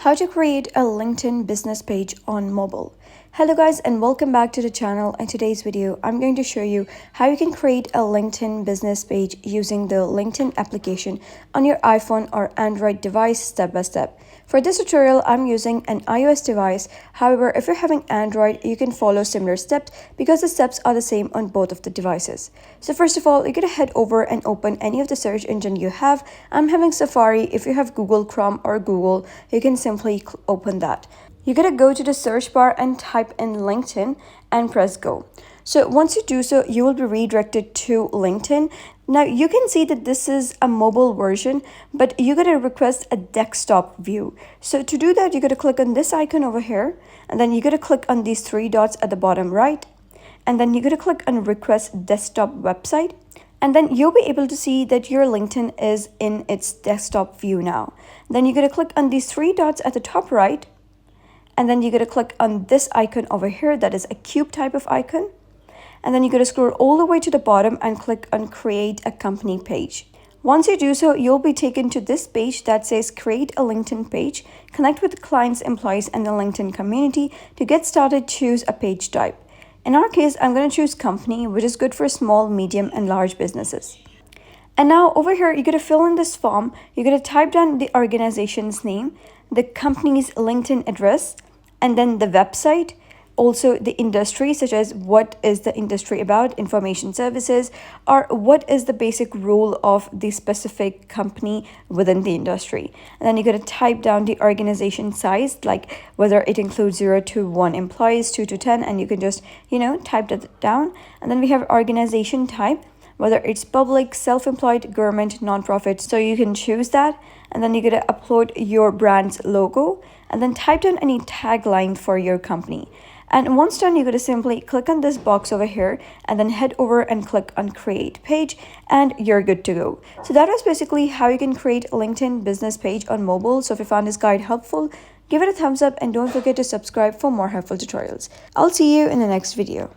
How to create a LinkedIn business page on mobile. Hello guys and welcome back to the channel. In today's video, I'm going to show you how you can create a LinkedIn business page using the LinkedIn application on your iPhone or Android device step by step. For this tutorial, I'm using an iOS device. However, if you're having Android, you can follow similar steps because the steps are the same on both of the devices. So first of all, you're going to head over and open any of the search engine you have. I'm having Safari. If you have Google Chrome or Google, you can simply open that. You're going to go to the search bar and type in LinkedIn and press go. So once you do so, you will be redirected to LinkedIn. Now you can see that this is a mobile version, but you're going to request a desktop view. So to do that, you're going to click on this icon over here, and then you're going to click on these three dots at the bottom right, and then you're going to click on request desktop website. And then you'll be able to see that your LinkedIn is in its desktop view now. Then you're going to click on these three dots at the top right, and then you're going to click on this icon over here that is a cube type of icon. And then you're going to scroll all the way to the bottom and click on create a company page. Once you do so, you'll be taken to this page that says create a LinkedIn page, connect with the clients, employees, and the LinkedIn community. To get started, choose a page type. In our case, I'm going to choose company, which is good for small, medium, and large businesses. And now over here, you're going to fill in this form. You're going to type down the organization's name, the company's LinkedIn address, and then the website, also the industry, such as what is the industry about, information services, or what is the basic role of the specific company within the industry. And then you're going to type down the organization size, like whether it includes 0 to 1 employees, 2 to 10, and you can just, type that down. And then we have organization type, whether it's public, self-employed, government, nonprofit. So you can choose that. And then you're going to upload your brand's logo and then type down any tagline for your company. And once done, you're going to simply click on this box over here and then head over and click on create page, and you're good to go. So that was basically how you can create a LinkedIn business page on mobile. So if you found this guide helpful, give it a thumbs up and don't forget to subscribe for more helpful tutorials. I'll see you in the next video.